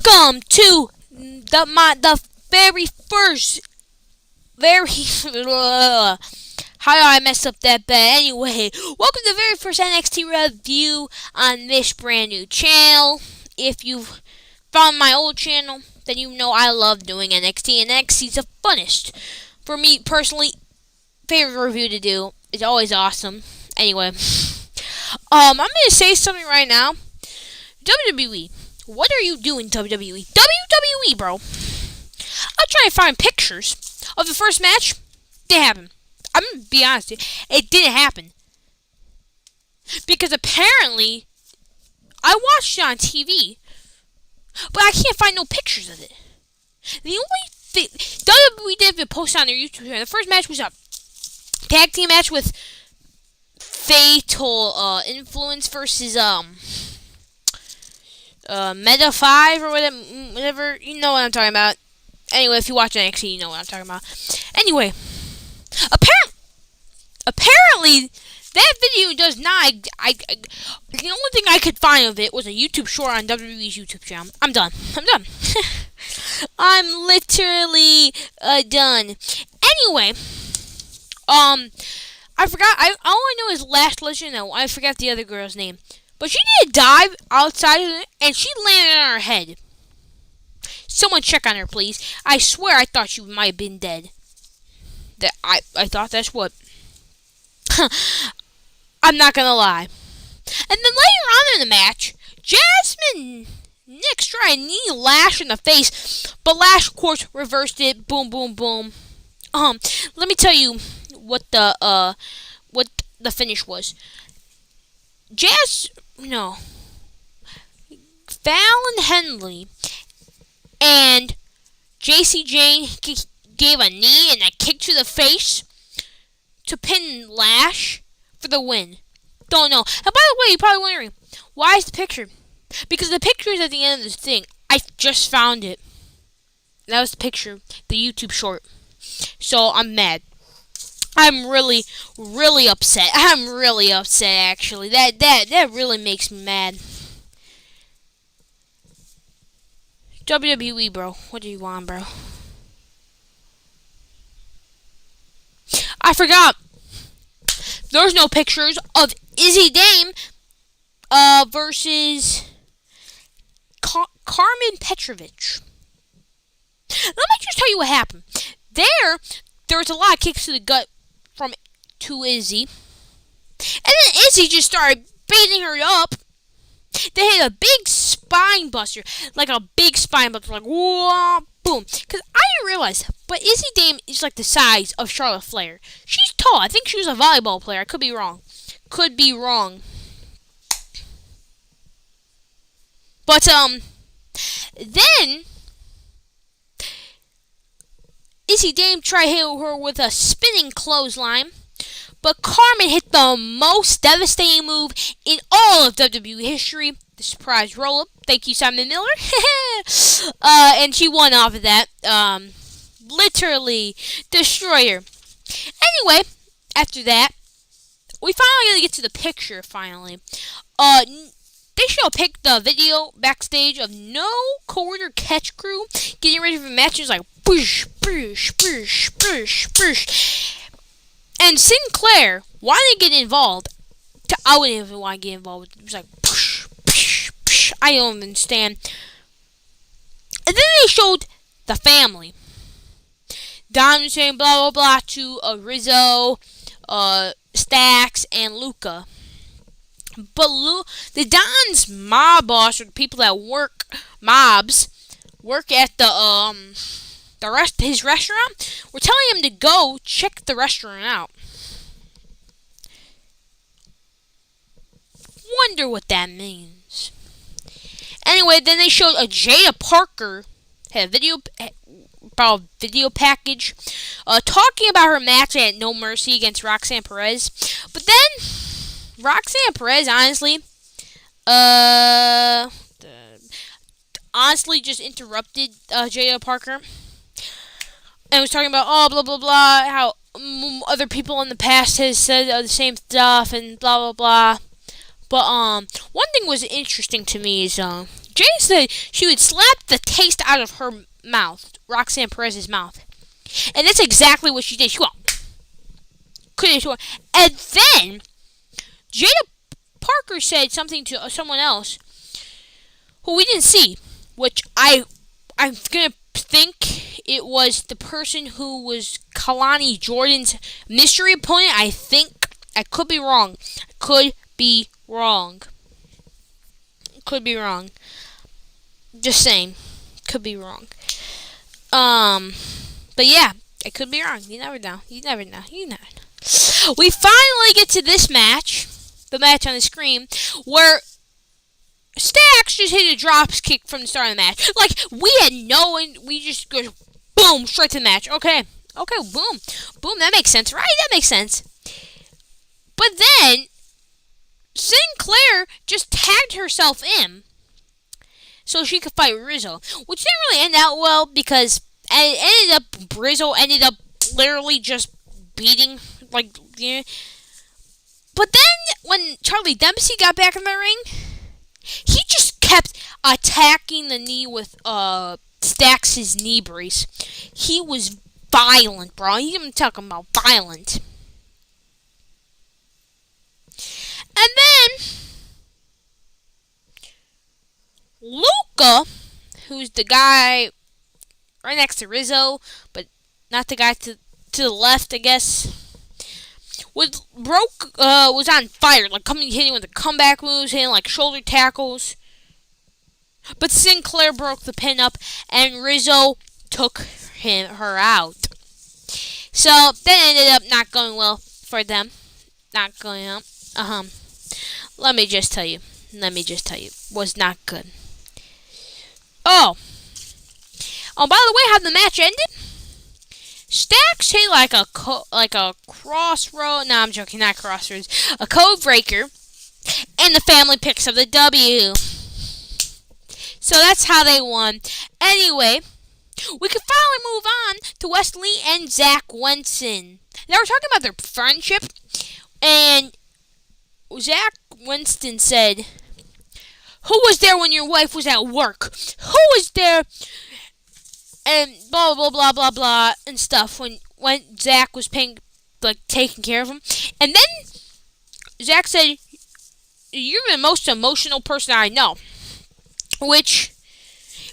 Welcome to the very first how I messed up that bad. Anyway, welcome to the very first NXT review on this brand new channel. If you've found my old channel, then you know I love doing NXT, and NXT's the funnest. For me personally, favorite review to do. It's always awesome. Anyway, I'm gonna say something right now. WWE. What are you doing, WWE? WWE, bro. I'll try and find pictures of the first match. Didn't happen. I'm gonna be honest with you. It didn't happen. Because apparently, I watched it on TV, but I can't find no pictures of it. The only thing WWE did post on their YouTube channel. The first match was a tag team match with Fatal Influence versus Meta 5 or whatever, you know what I'm talking about. Anyway, if you watch NXT, you know what I'm talking about. Anyway, apparently, that video does not, the only thing I could find of it was a YouTube short on WWE's YouTube channel. I'm done. I'm literally, done. Anyway, I forgot, all I know is Last Legend, I forgot the other girl's name. But she did a dive outside of it, and she landed on her head. Someone check on her, please. I swear I thought she might have been dead. I thought that's what. I'm not gonna lie. And then later on in the match, Jasmine Nix tried a knee Lash in the face, but Lash, of course, reversed it. Boom, boom, boom. Let me tell you what the finish was. Fallon Hendry and JC Jane gave a knee and a kick to the face to pin Lash for the win. Don't know. And by the way, you're probably wondering, why is the picture? Because the picture is at the end of this thing. I just found it. That was the picture, the YouTube short. So I'm mad. I'm really, really upset. I'm really upset, actually. That really makes me mad. WWE, bro. What do you want, bro? I forgot. There's no pictures of Izzy Dame versus Carmen Petrovich. Let me just tell you what happened. There was a lot of kicks to the gut to Izzy. And then Izzy just started beating her up. They hit a big spine buster. Like a big spine buster. Like, whoa, boom. Because I didn't realize, but Izzy Dame is like the size of Charlotte Flair. She's tall. I think she was a volleyball player. I could be wrong. But, then Izzy Dame tried to hit her with a spinning clothesline. But Carmen hit the most devastating move in all of WWE history, the surprise roll-up. Thank you, Simon Miller. And she won off of that. Literally destroyed her. Anyway, after that, we finally get to the picture, finally. They show the video backstage of no corridor catch crew getting ready for matches like push, push, push, push, push. And Sinclair, why did they get involved? I wouldn't even want to get involved. It was like, push, push, push. I don't understand. And then they showed the family. Don was saying blah, blah, blah to Rizzo, Stax, and Luca. But the Don's mob boss, or the people that work at his restaurant, were telling him to go check the restaurant out. Wonder what that means. Anyway, then they showed a Jada Parker had a video package talking about her match at No Mercy against Roxanne Perez. But then Roxanne Perez honestly just interrupted Jada Parker and was talking about blah blah blah, how other people in the past has said the same stuff and blah blah blah. But one thing was interesting to me is Jay said she would slap the taste out of her mouth, Roxanne Perez's mouth. And that's exactly what she did. She went, and then Jada Parker said something to someone else who we didn't see, which I'm gonna think it was the person who was Kalani Jordan's mystery opponent. I think. I could be wrong. Just saying. Could be wrong. But yeah, I could be wrong. You never know. We finally get to this match, the match on the screen, where Stacks just hit a drop kick from the start of the match. Like, we had we just go boom, straight to the match. Okay, boom, that makes sense, right? That makes sense. But then, Sinclair just tagged herself in so she could fight Rizzo, which didn't really end out well because Rizzo ended up literally just beating, like, you know. But then, when Charlie Dempsey got back in the ring, he just kept attacking the knee with Stacks' knee brace. He was violent, bro. I'm talking about violent. And then Luca, who's the guy right next to Rizzo, but not the guy to the left, I guess, was on fire, like hitting with the comeback moves, hitting like shoulder tackles. But Sinclair broke the pin up, and Rizzo took her out. So that ended up not going well for them. Not going up. Let me just tell you, was not good. Oh, by the way, how the match ended? Stacks hit like a crossroad. No, I'm joking, not crossroads. A code breaker, and the family picks up the W. So that's how they won. Anyway, we could finally move on to Wesley and Zach Winston. They were talking about their friendship, and Zach Winston said, "Who was there when your wife was at work? Who was there?" And blah blah blah blah blah and stuff when Zach was taking care of him. And then Zach said, "You're the most emotional person I know," which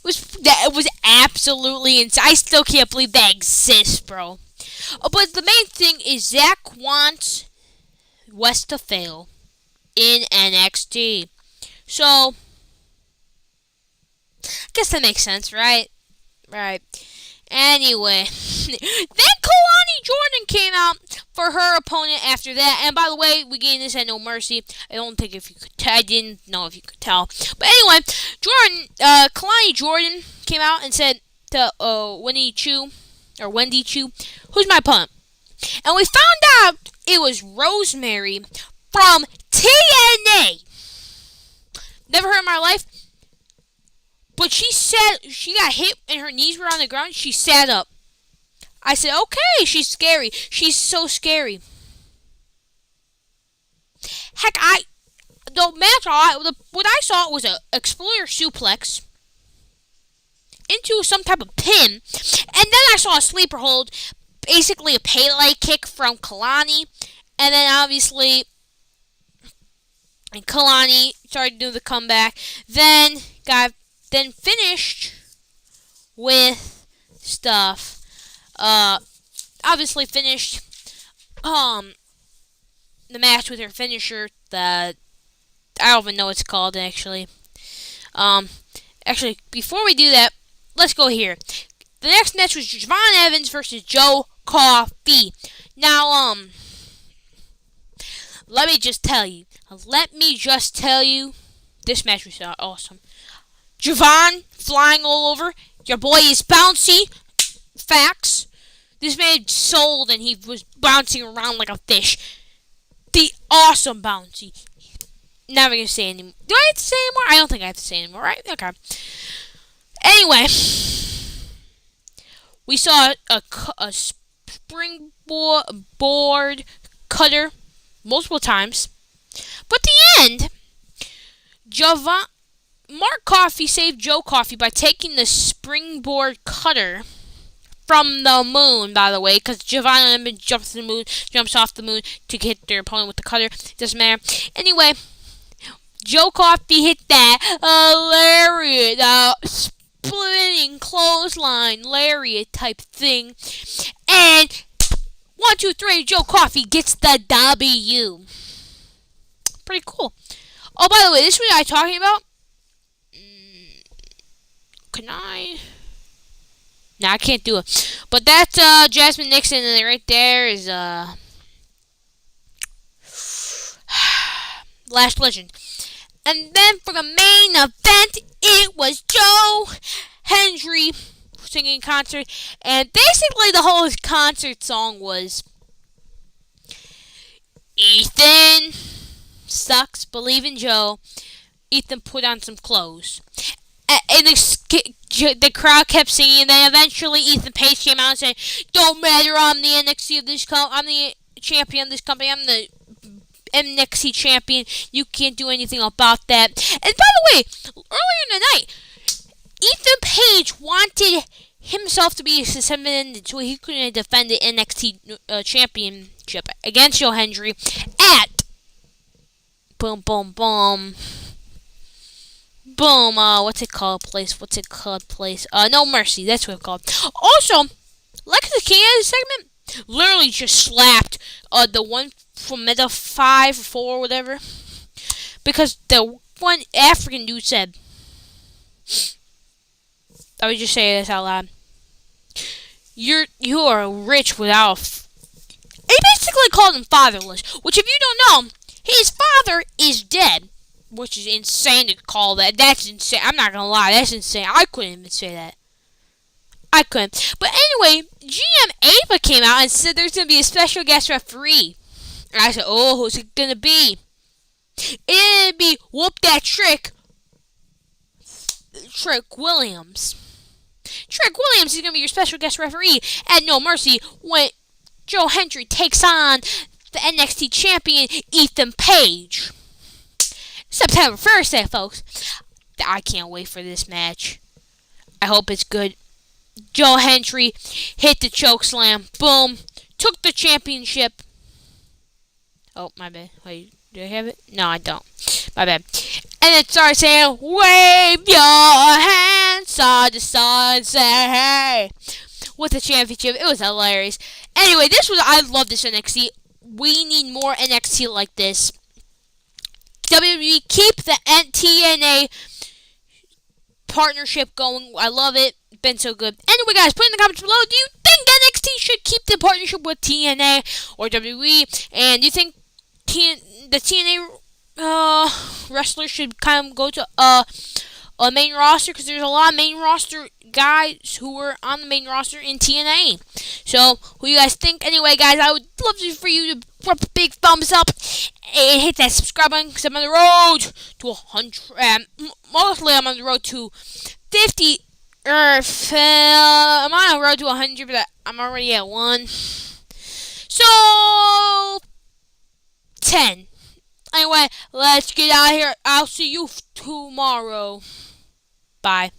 was absolutely insane. I still can't believe that exists, bro. But the main thing is Zach wants West to fail in NXT. So I guess that makes sense, right? Right. Anyway, then Kalani Jordan came out for her opponent after that. And by the way, we gained this at No Mercy. I don't think if you could I didn't know if you could tell. But anyway, Kalani Jordan came out and said to Wendy Chu, "Who's my opponent?" And we found out it was Rosemary from TNA. Never heard in my life. But she got hit and her knees were on the ground. She sat up. I said, okay, she's scary. She's so scary. Heck, what I saw was an explorer suplex into some type of pin. And then I saw a sleeper hold, basically a Pele kick from Kalani. And then obviously, Kalani started doing the comeback. Then finished with stuff. Obviously finished the match with her finisher. I don't even know what it's called actually. Actually, before we do that, let's go here. The next match was Javon Evans versus Joe Coffey. Now, let me just tell you, this match was awesome. Javon flying all over. Your boy is bouncy. Facts. This man sold and he was bouncing around like a fish. The awesome bouncy. Never gonna say anymore. Do I have to say anymore? I don't think I have to say anymore, right? Okay. Anyway, we saw a springboard cutter multiple times. But at the end, Javon Mark Coffey saved Joe Coffey by taking the springboard cutter from the moon, by the way, because Giovanni jumps off the moon to hit their opponent with the cutter. Doesn't matter. Anyway, Joe Coffey hit that lariat, splitting clothesline lariat type thing, and 1, 2, 3, Joe Coffey gets the W. Pretty cool. Oh, by the way, this is what I'm talking about. Can I? No, I can't do it. But that's Jasmine Nixon, and right there is Last Legend. And then for the main event, it was Joe Hendry singing concert, and basically the whole concert song was Ethan sucks, believe in Joe. Ethan put on some clothes. And the crowd kept singing, and then eventually Ethan Page came out and said, "Don't matter, I'm the NXT of this I'm the champion of this company. I'm the NXT champion. You can't do anything about that." And by the way, earlier in the night, Ethan Page wanted himself to be suspended so he couldn't defend the NXT championship against Joe Hendry at boom, what's it called, place? No Mercy, that's what it's called. Also, Lex Canada segment literally just slapped the one from Meta 5 or 4 whatever, because the one African dude said, I would just say this out loud, you are rich without he basically called him fatherless, which if you don't know, his father is dead. Which is insane to call that. That's insane. I'm not gonna lie. That's insane. I couldn't even say that. I couldn't. But anyway, GM Ava came out and said there's gonna be a special guest referee. And I said, oh, who's it gonna be? It'd be Whoop That Trick Williams. Trick Williams is gonna be your special guest referee at No Mercy when Joe Hendry takes on the NXT champion Ethan Page. September 1st, folks. I can't wait for this match. I hope it's good. Joe Hendry hit the choke slam. Boom. Took the championship. Oh, my bad. Wait, do I have it? No, I don't. My bad. And it starts saying, wave your hands side to side, say hey. With the championship. It was hilarious. Anyway, I love this NXT. We need more NXT like this. WWE, keep the TNA partnership going. I love it. Been so good. Anyway, guys, put in the comments below. Do you think NXT should keep the partnership with TNA or WWE? And do you think the TNA wrestlers should kind of go to a main roster? Because there's a lot of main roster guys who were on the main roster in TNA. So, who you guys think? Anyway, guys, I would love for you to drop a big thumbs up and hit that subscribe button, because I'm on the road to 100. Mostly I'm on the road to 50. I'm on the road to 100, but I'm already at 1. So 10. Anyway, let's get out of here. I'll see you tomorrow. Bye.